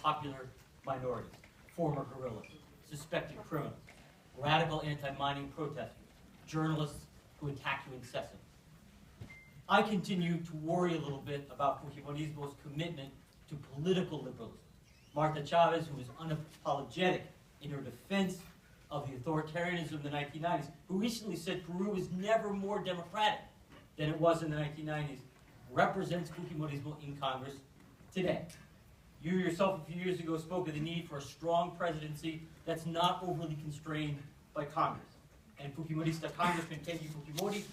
popular minorities, former guerrillas, suspected criminals, radical anti-mining protesters, journalists who attack you incessantly. I continue to worry a little bit about Fujimorismo's commitment to political liberalism. Marta Chavez, who was unapologetic in her defense of the authoritarianism of the 1990s, who recently said Peru was never more democratic than it was in the 1990s, represents Fujimorismo in Congress today. You yourself a few years ago spoke of the need for a strong presidency that's not overly constrained by Congress. And Fujimorista Congressman Kenji Fujimori,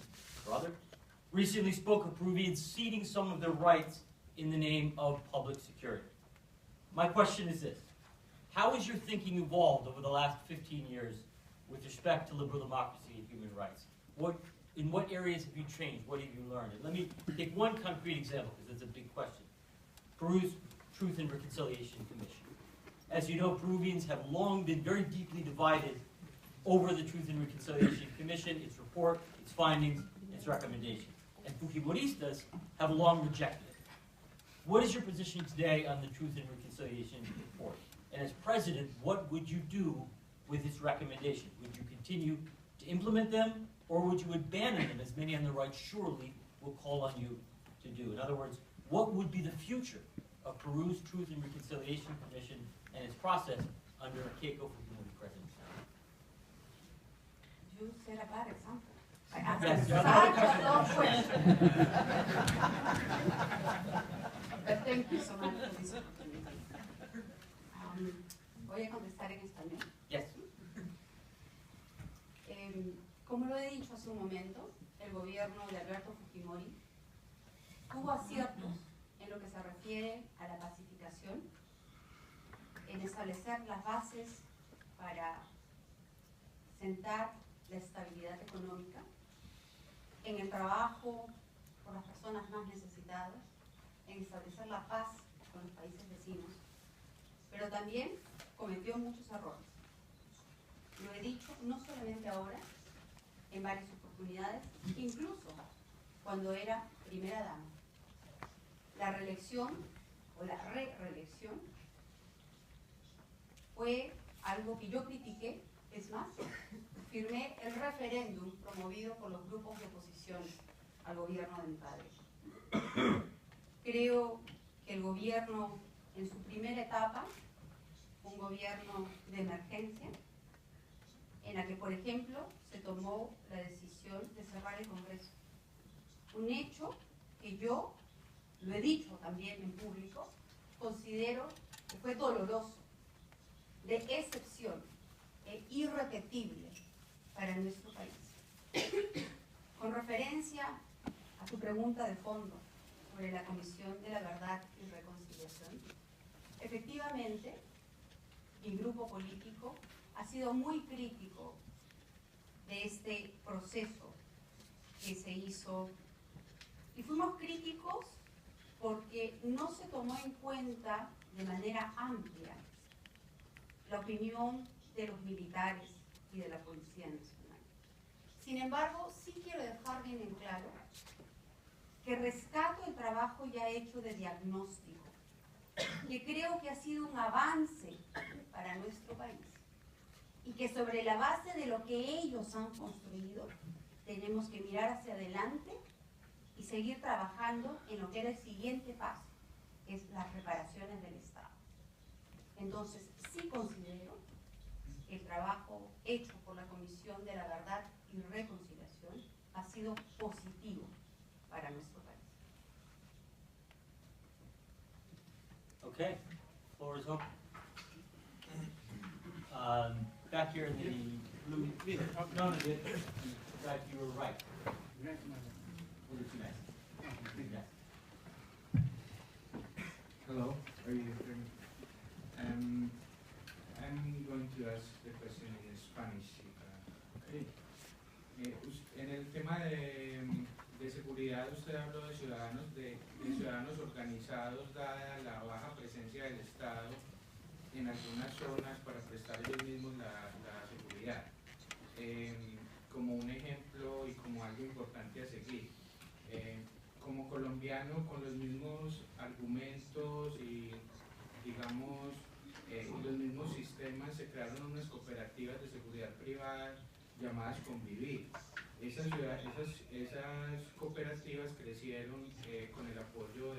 brother, recently spoke of Peruvians ceding some of their rights in the name of public security. My question is this: how has your thinking evolved over the last 15 years with respect to liberal democracy and human rights? In what areas have you changed? What have you learned? And let me take one concrete example, because it's a big question. Peru's Truth and Reconciliation Commission. As you know, Peruvians have long been very deeply divided over the Truth and Reconciliation Commission, its report, its findings, its recommendations. And Fujimoristas have long rejected it. What is your position today on the Truth and Reconciliation report? And as president, what would you do with its recommendations? Would you continue to implement them, or would you abandon them, as many on the right surely will call on you to do? In other words, what would be the future of Peru's Truth and Reconciliation Commission and its process under a Keiko Fujimori presidency? You set a bad example. I Yes, asked such a long question. But thank you so much for this opportunity. Voy a contestar en español. Yes. Como lo he dicho hace un momento, el gobierno de Alberto Fujimori tuvo aciertos en lo que se refiere a la pacificación, en establecer las bases para sentar la estabilidad económica, en el trabajo por las personas más necesitadas, en establecer la paz con los países vecinos, pero también cometió muchos errores. Lo he dicho no solamente ahora, en varias oportunidades, incluso cuando era primera dama. La reelección o la reelección fue algo que yo critiqué. Es más, firmé el referéndum promovido por los grupos de oposición al gobierno de mi padre. Creo que el gobierno, en su primera etapa, un gobierno de emergencia, en la que, por ejemplo, se tomó la decisión de cerrar el Congreso. Un hecho que yo, lo he dicho también en público, considero que fue doloroso, de excepción e irrepetible para nuestro país. Con referencia a tu pregunta de fondo sobre la Comisión de la Verdad y Reconciliación, efectivamente, mi grupo político ha sido muy crítico de este proceso que se hizo, y fuimos críticos porque no se tomó en cuenta de manera amplia la opinión de los militares y de la Policía Nacional. Sin embargo, sí quiero dejar bien en claro que rescato el trabajo ya hecho de diagnóstico, que creo que ha sido un avance para nuestro país, y que sobre la base de lo que ellos han construido, tenemos que mirar hacia adelante y seguir trabajando en lo que era el siguiente paso, que es las reparaciones del Estado. Entonces, sí considero que el trabajo hecho por la Comisión de la Verdad y Reconciliación ha sido positivo para nuestro país. Okay, floor is open. Back here in the blue. No, that you were right. We'll do two next. Hello, are you hearing me? I'm going to ask the question in Spanish. Okay. En el tema de seguridad, usted habló de ciudadanos organizados, dada la baja presencia del Estado en algunas zonas para prestar ellos mismos la seguridad. Como un ejemplo y como algo importante a seguir. Como colombiano, con los mismos argumentos y, digamos, Amazonas se crearon unas cooperativas de seguridad privada llamadas Convivir. Esas cooperativas crecieron con el apoyo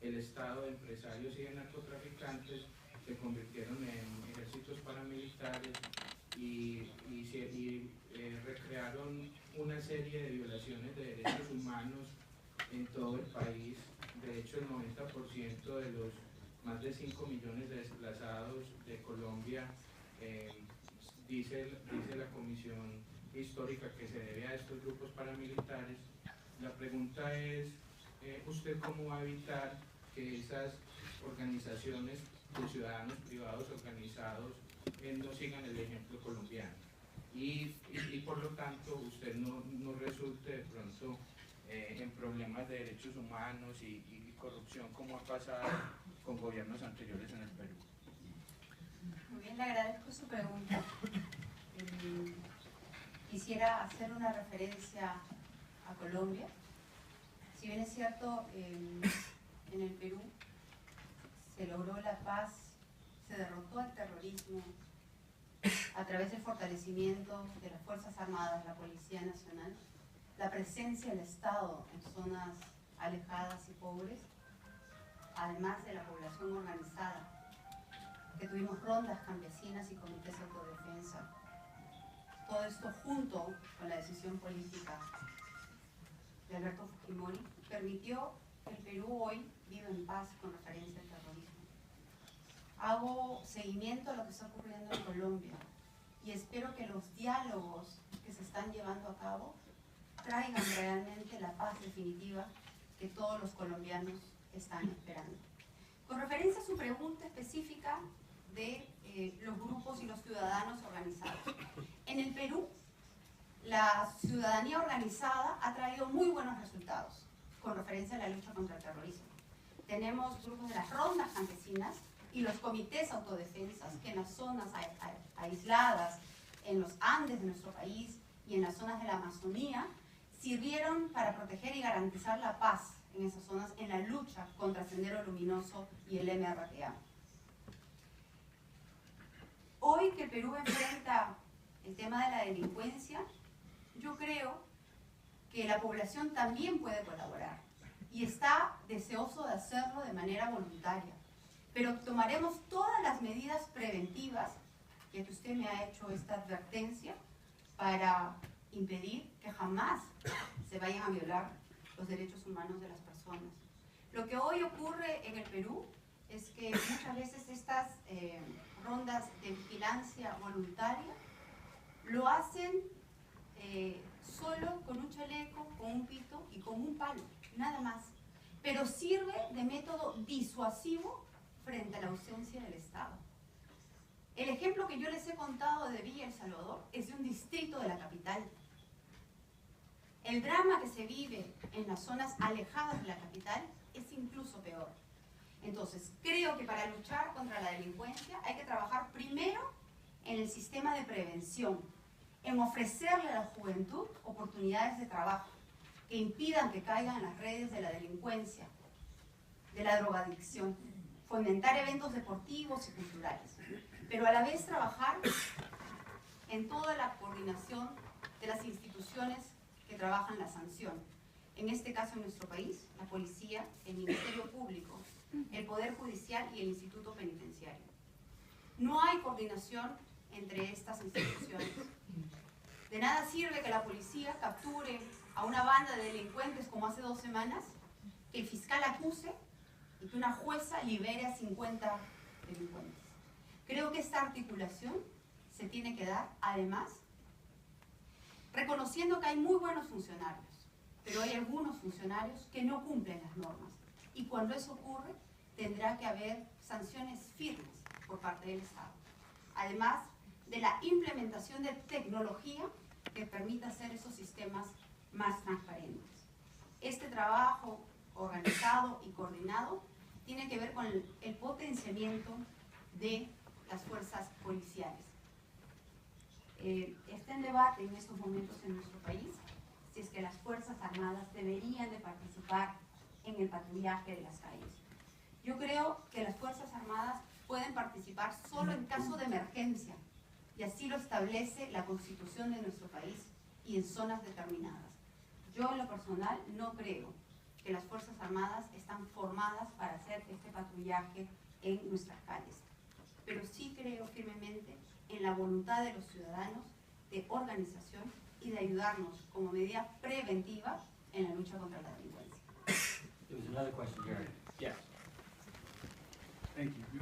del Estado, de empresarios y de narcotraficantes, se convirtieron en ejércitos paramilitares y recrearon una serie de violaciones de derechos humanos en todo el país. De hecho, el 90% de los más de 5 millones de desplazados de Colombia, dice la Comisión Histórica, que se debe a estos grupos paramilitares. La pregunta es, ¿usted cómo va a evitar que esas organizaciones de ciudadanos privados organizados no sigan el ejemplo colombiano? Y por lo tanto, usted no resulte de pronto en problemas de derechos humanos y corrupción, como ha pasado con gobiernos anteriores en el Perú. Muy bien, le agradezco su pregunta. Quisiera hacer una referencia a Colombia. Si bien es cierto, en el Perú se logró la paz, se derrotó al terrorismo a través del fortalecimiento de las Fuerzas Armadas, la Policía Nacional, la presencia del Estado en zonas alejadas y pobres, además de la población organizada, que tuvimos rondas campesinas y comités de autodefensa. Todo esto junto con la decisión política de Alberto Fujimori permitió que el Perú hoy viva en paz con referencia al terrorismo. Hago seguimiento a lo que está ocurriendo en Colombia y espero que los diálogos que se están llevando a cabo traigan realmente la paz definitiva que todos los colombianos están esperando. Con referencia a su pregunta específica de los grupos y los ciudadanos organizados. En el Perú, la ciudadanía organizada ha traído muy buenos resultados con referencia a la lucha contra el terrorismo. Tenemos grupos de las rondas campesinas y los comités autodefensas que en las zonas aisladas, en los Andes de nuestro país y en las zonas de la Amazonía, sirvieron para proteger y garantizar la paz en esas zonas en la lucha contra Sendero Luminoso y el MRTA. Hoy que el Perú enfrenta el tema de la delincuencia, yo creo que la población también puede colaborar y está deseoso de hacerlo de manera voluntaria. Pero tomaremos todas las medidas preventivas, ya que usted me ha hecho esta advertencia, para impedir que jamás se vayan a violar los derechos humanos de las personas. Lo que hoy ocurre en el Perú es que muchas veces estas rondas de vigilancia voluntaria lo hacen solo con un chaleco, con un pito y con un palo, nada más. Pero sirve de método disuasivo frente a la ausencia del Estado. El ejemplo que yo les he contado de Villa El Salvador es de un distrito de la capital. El drama que se vive en las zonas alejadas de la capital es incluso peor. Entonces, creo que para luchar contra la delincuencia hay que trabajar primero en el sistema de prevención, en ofrecerle a la juventud oportunidades de trabajo que impidan que caigan en las redes de la delincuencia, de la drogadicción, fomentar eventos deportivos y culturales, pero a la vez trabajar en toda la coordinación de las instituciones que trabajan la sanción. En este caso, en nuestro país, la policía, el Ministerio Público, el Poder Judicial y el Instituto Penitenciario. No hay coordinación entre estas instituciones. De nada sirve que la policía capture a una banda de delincuentes como hace 2 semanas, que el fiscal acuse y que una jueza libere a 50 delincuentes. Creo que esta articulación se tiene que dar, además, reconociendo que hay muy buenos funcionarios, pero hay algunos funcionarios que no cumplen las normas. Y cuando eso ocurre, tendrá que haber sanciones firmes por parte del Estado. Además de la implementación de tecnología que permita hacer esos sistemas más transparentes. Este trabajo organizado y coordinado tiene que ver con el potenciamiento de las fuerzas policiales. Está en debate en estos momentos en nuestro país si es que las Fuerzas Armadas deberían de participar en el patrullaje de las calles. Yo creo que las Fuerzas Armadas pueden participar solo en caso de emergencia, y así lo establece la Constitución de nuestro país y en zonas determinadas. Yo en lo personal no creo que las Fuerzas Armadas están formadas para hacer este patrullaje en nuestras calles, pero sí creo firmemente en la voluntad de los ciudadanos de organización y de ayudarnos como medida preventiva en la lucha contra la delincuencia. There was another question here. Yes. Thank you.